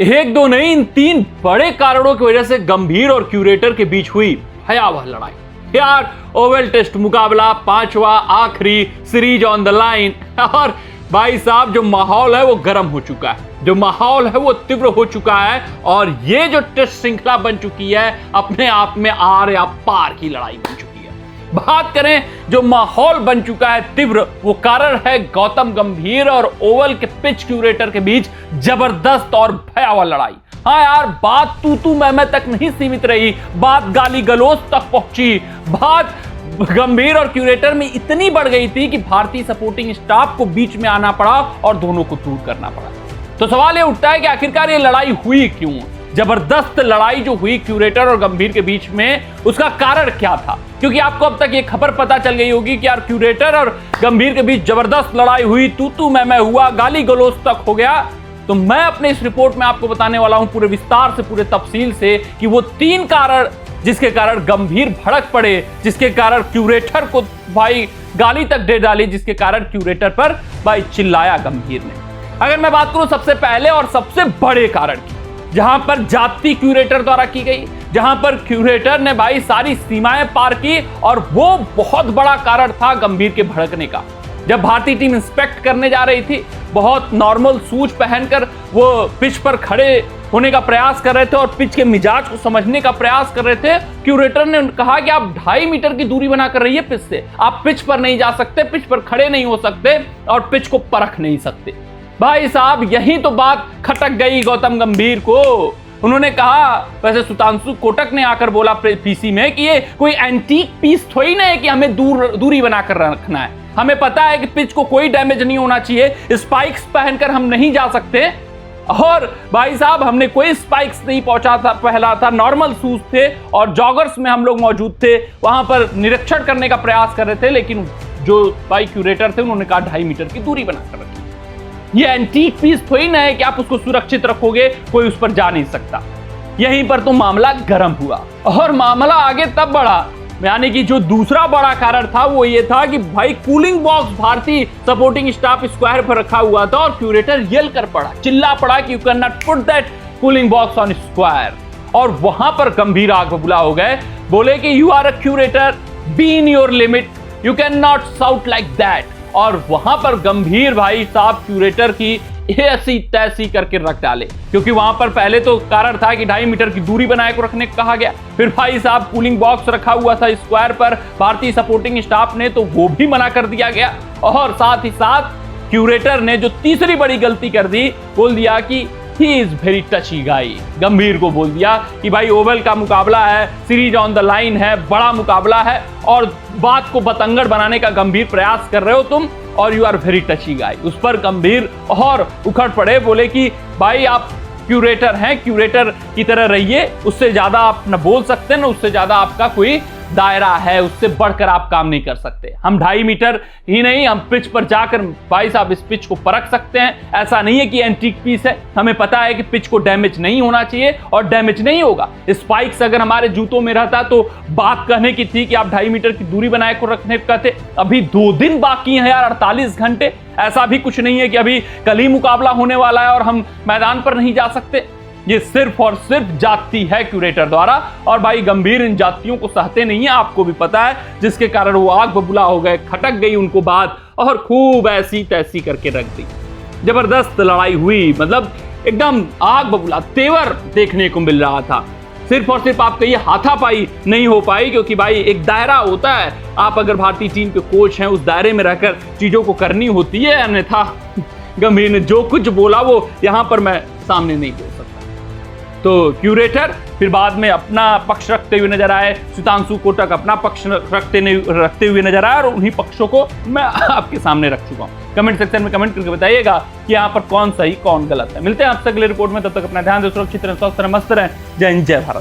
एक दो नहीं, इन 3 बड़े कारणों की वजह से गंभीर और क्यूरेटर के बीच हुई भयावह लड़ाई। यार, ओवल टेस्ट मुकाबला 5वां आखिरी सीरीज ऑन द लाइन, और भाई साहब जो माहौल है वो गर्म हो चुका है, जो माहौल है वो तीव्र हो चुका है, और ये जो टेस्ट श्रृंखला बन चुकी है अपने आप में आर या पार की लड़ाई बन चुकी है। बात करें जो माहौल बन चुका है तीव्र, वो कारण है गौतम गंभीर और ओवल के पिच क्यूरेटर के बीच जबरदस्त और भयावह लड़ाई। हाँ यार, बात तू मैं तक नहीं सीमित रही, बात गाली गलौज तक पहुंची, बात गंभीर और क्यूरेटर में इतनी बढ़ गई थी कि भारतीय सपोर्टिंग स्टाफ को बीच में आना पड़ा और दोनों को दूर करना पड़ा। तो सवाल ये उठता है कि आखिरकार ये लड़ाई हुई क्यों? जबरदस्त लड़ाई जो हुई क्यूरेटर और गंभीर के बीच में, उसका कारण क्या था? क्योंकि आपको अब तक ये खबर पता चल गई होगी कि यार क्यूरेटर और गंभीर के बीच जबरदस्त लड़ाई हुई, तू मैं हुआ, गाली गलौज तक हो गया। तो मैं अपने इस रिपोर्ट में आपको बताने वाला हूं पूरे विस्तार से, पूरे तफसील से, कि वो 3 कारण जिसके कारण गंभीर भड़क पड़े, जिसके कारण क्यूरेटर को भाई गाली तक दे डाली, जिसके कारण क्यूरेटर पर भाई चिल्लाया गंभीर ने। अगर मैं बात करूं सबसे पहले और सबसे बड़े कारण की, जहां पर जाति क्यूरेटर द्वारा की गई, जहां पर क्यूरेटर ने भाई सारी सीमाएं पार की, और वो बहुत बड़ा कारण था गंभीर के भड़कने का। जब भारतीय टीम इंस्पेक्ट करने जा रही थी, बहुत नॉर्मल शूज पहनकर वो पिच पर खड़े होने का प्रयास कर रहे थे और पिच के मिजाज को समझने का प्रयास कर रहे थे। क्यूरेटर ने कहा कि आप 2.5 मीटर की दूरी बनाकर रहिए पिच से, आप पिच पर नहीं जा सकते, पिच पर खड़े नहीं हो सकते और पिच को परख नहीं सकते। भाई साहब, यही तो बात खटक गई गौतम गंभीर को। उन्होंने कहा, वैसे सुतांशु कोटक ने आकर बोला पीसी में कि ये कोई एंटीक पीस थोड़ी ना है कि हमें दूरी बनाकर रखना है। हमें पता है कि पिच को कोई डैमेज नहीं होना चाहिए, स्पाइक्स पहनकर हम नहीं जा सकते। और भाई साहब, हमने कोई स्पाइक्स नहीं पहला था, नॉर्मल शूज थे और जॉगर्स में हम लोग मौजूद थे, वहां पर निरीक्षण करने का प्रयास कर रहे थे। लेकिन जो भाई क्यूरेटर थे उन्होंने कहा 2.5 मीटर की दूरी बनाकर रखी। ये एंटीक पीस थोड़ी ना है कि आप उसको सुरक्षित रखोगे, कोई उस पर जा नहीं सकता। यहीं पर तो मामला गर्म हुआ और मामला आगे तब बढ़ा, यानी कि जो दूसरा बड़ा कारण था वो ये था कि भाई कूलिंग बॉक्स भारतीय सपोर्टिंग स्टाफ स्क्वायर पर रखा हुआ था और क्यूरेटर येल कर पड़ा, चिल्ला पड़ा कि you can not put that cooling box on square. और वहां पर गंभीर आग बबूला हो गए, बोले कि you are a curator, be in your limit, you can not shout like that. और वहां पर गंभीर भाई साहब क्यूरेटर की ऐसी तैसी करके रख डाले, क्योंकि वहां पर पहले तो कारण था कि 2.5 मीटर की दूरी बनाए को रखने को कहा गया, फिर भाई साहब कूलिंग बॉक्स रखा हुआ था स्क्वायर पर भारतीय सपोर्टिंग स्टाफ ने, तो वो भी मना कर दिया गया। और साथ ही साथ क्यूरेटर ने जो तीसरी बड़ी गलती कर दी, बोल दिया कि ही इज वेरी टची गाई। गंभीर को बोल दिया कि भाई ओवल का मुकाबला है, सीरीज ऑन द लाइन है, बड़ा मुकाबला है, और बात को बतंगड़ बनाने का गंभीर प्रयास कर रहे हो तुम, और यू आर वेरी टची गाई। उस पर गंभीर और उखड़ पड़े, बोले कि भाई आप क्यूरेटर हैं, क्यूरेटर की तरह रहिए, उससे ज्यादा आप न बोल सकते न उससे ज्यादा आपका कोई दायरा है, उससे बढ़कर आप काम नहीं कर सकते। हम 2.5 मीटर ही नहीं, हम पिच पर जाकर भाई साहब इस पिच को परख सकते हैं। ऐसा नहीं है कि एंटीक पीस है, हमें पता है कि पिच को डैमेज नहीं होना चाहिए और डैमेज नहीं होगा। स्पाइक्स अगर हमारे जूतों में रहता तो बात कहने की थी कि आप 2.5 मीटर की दूरी बनाए को रखने का थे। अभी 2 दिन बाकी हैं यार, 48 घंटे। ऐसा भी कुछ नहीं है कि अभी कल ही मुकाबला होने वाला है और हम मैदान पर नहीं जा सकते। ये सिर्फ और सिर्फ जाति है क्यूरेटर द्वारा, और भाई गंभीर इन जातियों को सहते नहीं है, आपको भी पता है, जिसके कारण वो आग बबूला हो गए, खटक गई उनको बात और खूब ऐसी तैसी करके रख दी। जबरदस्त लड़ाई हुई, मतलब एकदम आग बबूला तेवर देखने को मिल रहा था। सिर्फ और सिर्फ आप कहिए हाथापाई नहीं हो पाई, क्योंकि भाई एक दायरा होता है, आप अगर भारतीय टीम के कोच हैं उस दायरे में रहकर चीजों को करनी होती है, अन्यथा गंभीर ने जो कुछ बोला वो यहां पर मैं सामने नहीं बोल सकता। तो क्यूरेटर फिर बाद में अपना पक्ष रखते हुए नजर आए, सुतांशु कोटक अपना पक्ष रखते हुए नजर आए, और उन्हीं पक्षों को मैं आपके सामने रख चुका हूं। कमेंट सेक्शन में कमेंट करके बताइएगा कि यहाँ पर कौन सही कौन गलत है। मिलते हैं आपसे अगले रिपोर्ट में, तब तक अपना ध्यान दें, सुरक्षित रहें, स्वस्थ रहें, मस्त रहें। जय हिंद, जय भारत।